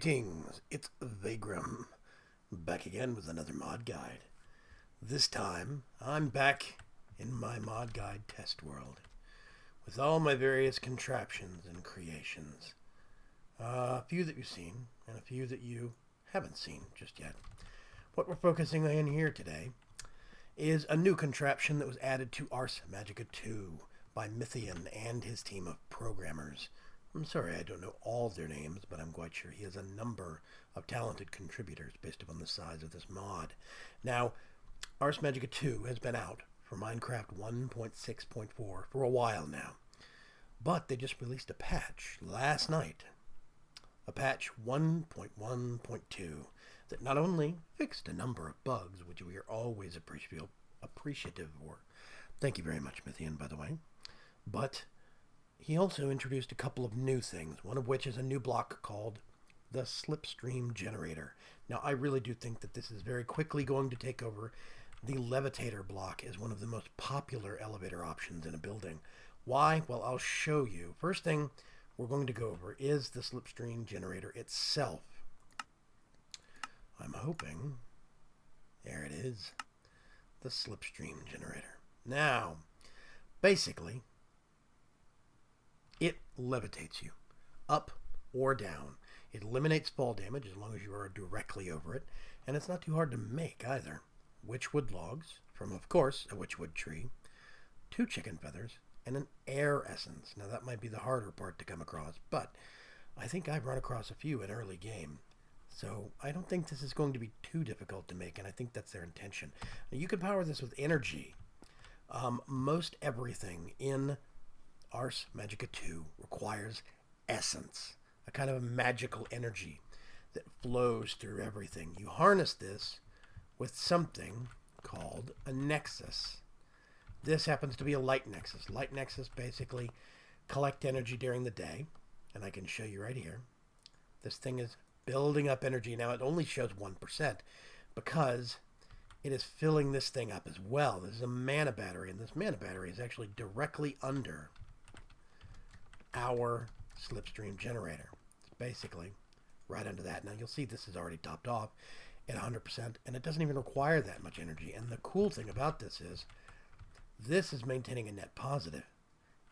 Greetings, it's Vaygrim, back again with another mod guide. This time, I'm back in my mod guide test world, with all my various contraptions and creations. A few that you've seen, and a few that you haven't seen just yet. What we're focusing on here today is a new contraption that was added to Ars Magica 2 by Mythian and his team of programmers. I'm sorry I don't know all their names, but I'm quite sure he has a number of talented contributors based upon the size of this mod. Now, Ars Magica 2 has been out for Minecraft 1.6.4 for a while now, but they just released a patch last night, a patch 1.1.2, that not only fixed a number of bugs, which we are always appreciative for. Thank you very much, Mythian, by the way, but he also introduced a couple of new things, one of which is a new block called the Slipstream Generator. Now, I really do think that this is very quickly going to take over the Levitator block as one of the most popular elevator options in a building. Why? Well, I'll show you. First thing we're going to go over is the Slipstream Generator itself. I'm hoping, there it is, the Slipstream Generator. Now, basically, it levitates you, up or down. It eliminates fall damage as long as you are directly over it, and it's not too hard to make either. Witchwood logs, from of course a witchwood tree, 2 chicken feathers, and an air essence. Now that might be the harder part to come across, but I think I've run across a few in early game. So I don't think this is going to be too difficult to make, and I think that's their intention. Now, you can power this with energy. Most everything in Ars Magica 2 requires essence, a kind of a magical energy that flows through everything. You harness this with something called a nexus. This happens to be a light nexus. Light nexus basically collect energy during the day, and I can show you right here. This thing is building up energy. Now it only shows 1% because it is filling this thing up as well. This is a mana battery, and this mana battery is actually directly under our Slipstream Generator. It's basically right under that. Now you'll see this is already topped off at 100%, and it doesn't even require that much energy. And the cool thing about this is maintaining a net positive.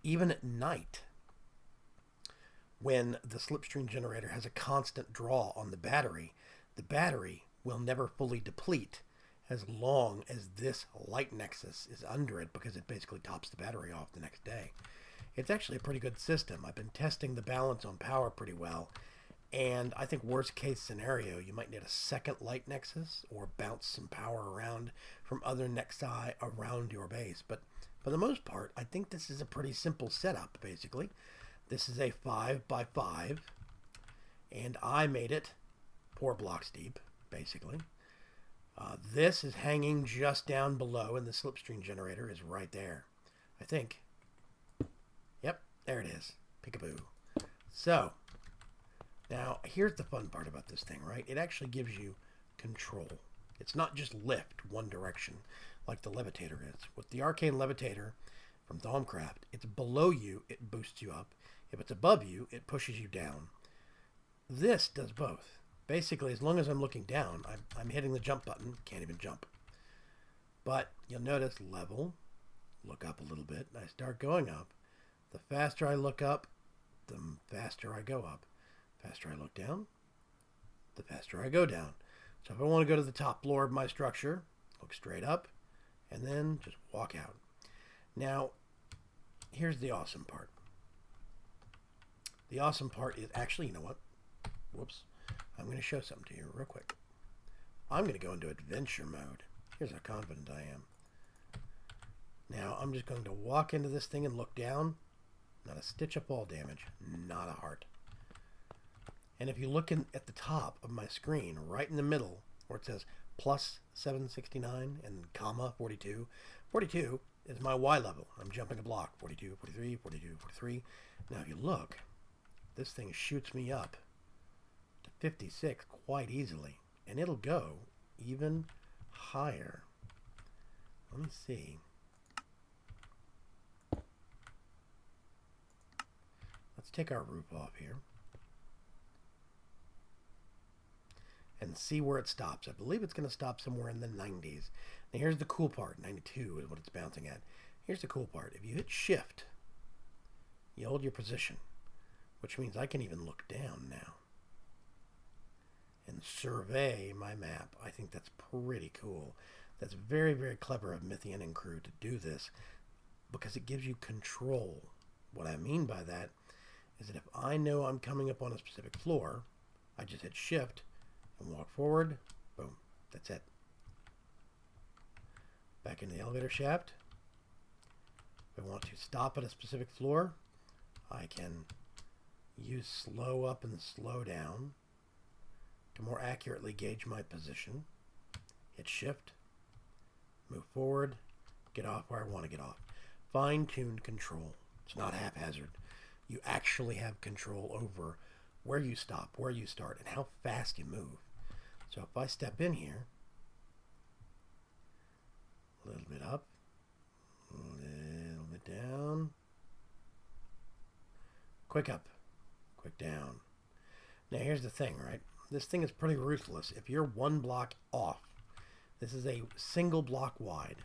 Even at night, when the Slipstream Generator has a constant draw on the battery will never fully deplete as long as this light nexus is under it, because it basically tops the battery off the next day. It's actually a pretty good system. I've been testing the balance on power pretty well, and I think worst case scenario, you might need a second light nexus or bounce some power around from other nexi around your base. But for the most part, I think this is a pretty simple setup, basically. This is a 5x5, and I made it 4 blocks deep, basically. This is hanging just down below, and the Slipstream Generator is right there, I think. Yep, there it is. Peekaboo. So, now here's the fun part about this thing, right? It actually gives you control. It's not just lift one direction like the Levitator is. With the Arcane Levitator from Thaumcraft, it's below you, it boosts you up. If it's above you, it pushes you down. This does both. Basically, as long as I'm looking down, I'm hitting the jump button, can't even jump. But you'll notice level, look up a little bit, and I start going up. The faster I look up, the faster I go up. The faster I look down, the faster I go down. So if I want to go to the top floor of my structure, look straight up, and then just walk out. Now, here's the awesome part. The awesome part is, actually, you know what? Whoops. I'm going to show something to you real quick. I'm going to go into adventure mode. Here's how confident I am. Now, I'm just going to walk into this thing and look down. Not a stitch of fall damage. Not a heart. And if you look at the top of my screen, right in the middle, where it says plus 769 and comma 42, 42 is my Y level. I'm jumping a block. 42, 43, 42, 43. Now, if you look, this thing shoots me up to 56 quite easily. And it'll go even higher. Let me see. Let's take our roof off here. and see where it stops. I believe it's going to stop somewhere in the 90s. Now here's the cool part. 92 is what it's bouncing at. Here's the cool part. If you hit shift, you hold your position, which means I can even look down now and survey my map. I think that's pretty cool. That's very, very clever of Mythian and crew to do this because it gives you control. What I mean by that is that if I know I'm coming up on a specific floor, I just hit shift and walk forward. Boom. That's it. Back in the elevator shaft. If I want to stop at a specific floor, I can use slow up and slow down to more accurately gauge my position. Hit shift, move forward, get off where I want to get off. Fine-tuned control. It's not haphazard. You actually have control over where you stop, where you start, and how fast you move. So if I step in here, a little bit up, a little bit down, quick up, quick down. Now here's the thing, right? This thing is pretty ruthless. If you're one block off, this is a single block wide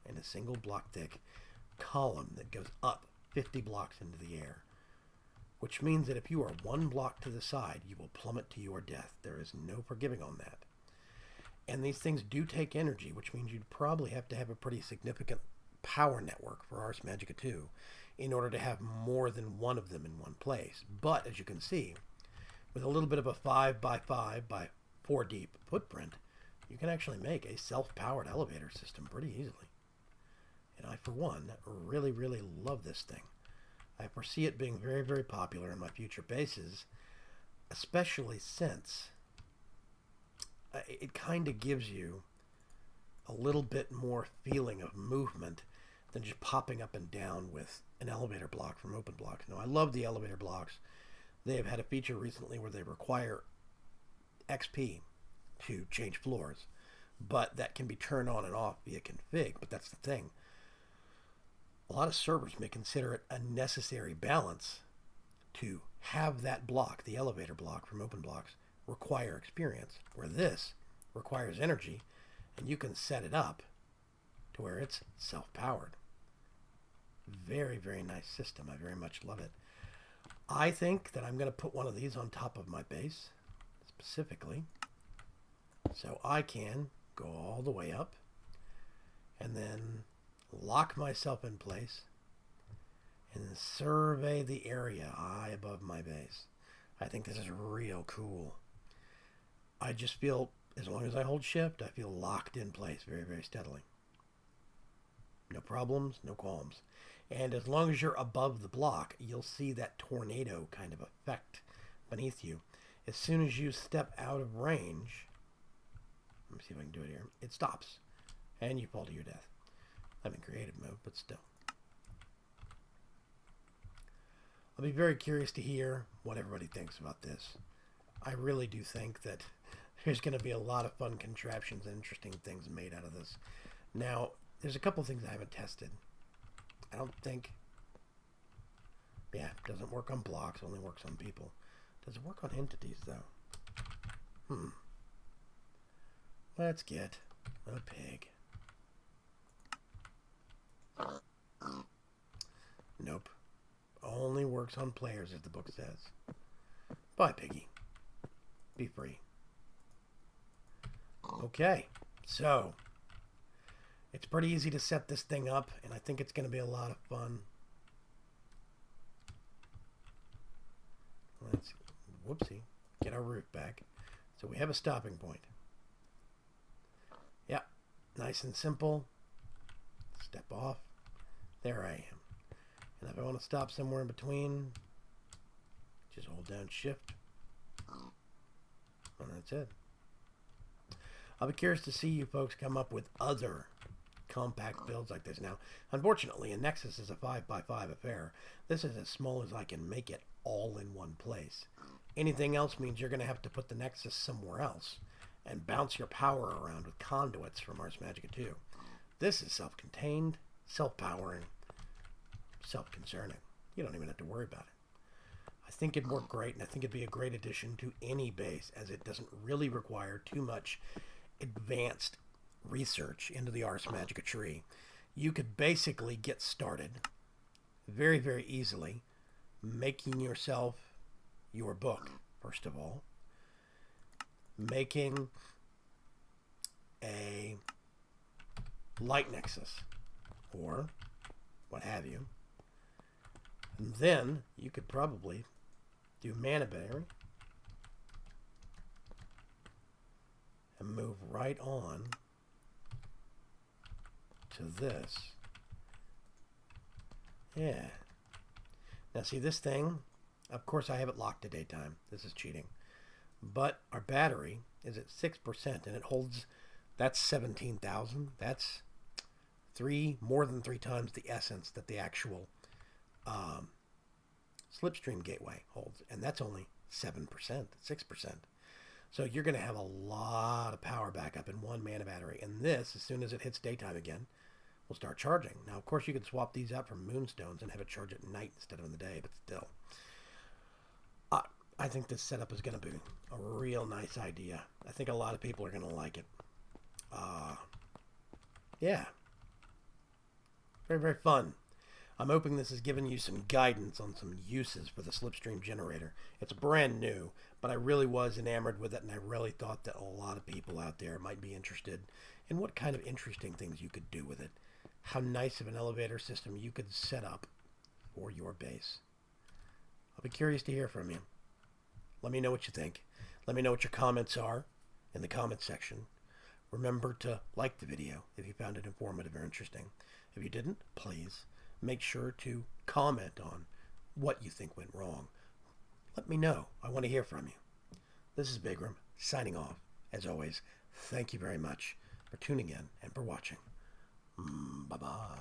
and a single block thick column that goes up 50 blocks into the air, which means that if you are one block to the side, you will plummet to your death. There is no forgiving on that. And these things do take energy, which means you'd probably have to have a pretty significant power network for Ars Magica 2 in order to have more than one of them in one place. But as you can see, with a little bit of a 5x5 by 4 deep footprint, you can actually make a self-powered elevator system pretty easily. And I, for one, really, really love this thing. I foresee it being very, very popular in my future bases, especially since it kind of gives you a little bit more feeling of movement than just popping up and down with an elevator block from open blocks. Now, I love the elevator blocks. They have had a feature recently where they require XP to change floors, but that can be turned on and off via config. But that's the thing. A lot of servers may consider it a necessary balance to have that block, the elevator block from open blocks, require experience, where this requires energy, and you can set it up to where it's self-powered. Very, very nice system. I very much love it. I think that I'm going to put one of these on top of my base, specifically, so I can go all the way up and then lock myself in place and survey the area high above my base. I think this is real cool. I just feel, as long as I hold shift, I feel locked in place very, very steadily. No problems, no qualms. And as long as you're above the block, you'll see that tornado kind of effect beneath you. As soon as you step out of range, let me see if I can do it here, it stops, and you fall to your death. I'm in creative mode, but still. I'll be very curious to hear what everybody thinks about this. I really do think that there's going to be a lot of fun contraptions and interesting things made out of this. Now, there's a couple things I haven't tested. I don't think... Yeah, it doesn't work on blocks, only works on people. Does it work on entities, though? Let's get a pig. Nope. Only works on players, as the book says. Bye, piggy. Be free. Okay, so it's pretty easy to set this thing up, and I think it's going to be a lot of fun. Let's, whoopsie, get our roof back. So we have a stopping point. Yeah, nice and simple. Step off. There I am. And if I want to stop somewhere in between, just hold down shift. And that's it. I'll be curious to see you folks come up with other compact builds like this. Now, unfortunately, a Nexus is a 5x5 affair. This is as small as I can make it all in one place. Anything else means you're going to have to put the Nexus somewhere else and bounce your power around with conduits from Ars Magica 2. This is self-contained, self-powering, self-concerning. You don't even have to worry about it. I think it'd work great, and I think it'd be a great addition to any base, as it doesn't really require too much advanced research into the Ars Magica tree. You could basically get started very, very easily making yourself your book, first of all, making a light nexus or what have you, and then you could probably do mana battery and move right on to this. Yeah. Now see this thing, of course I have it locked to daytime. This is cheating. But our battery is at 6% and it holds, that's 17,000. That's more than three times the essence that the actual Slipstream gateway holds. And that's only 7%, 6%. So you're going to have a lot of power backup in one mana battery. And this, as soon as it hits daytime again, will start charging. Now, of course, you could swap these out for moonstones and have it charge at night instead of in the day, but still. I think this setup is going to be a real nice idea. I think a lot of people are going to like it. Yeah. Very, very fun. I'm hoping this has given you some guidance on some uses for the Slipstream Generator. It's brand new, but I really was enamored with it, and I really thought that a lot of people out there might be interested in what kind of interesting things you could do with it. How nice of an elevator system you could set up for your base. I'll be curious to hear from you. Let me know what you think. Let me know what your comments are in the comments section. Remember to like the video if you found it informative or interesting. If you didn't, please make sure to comment on what you think went wrong. Let me know. I want to hear from you. This is Vaygrim, signing off. As always, thank you very much for tuning in and for watching. Bye-bye.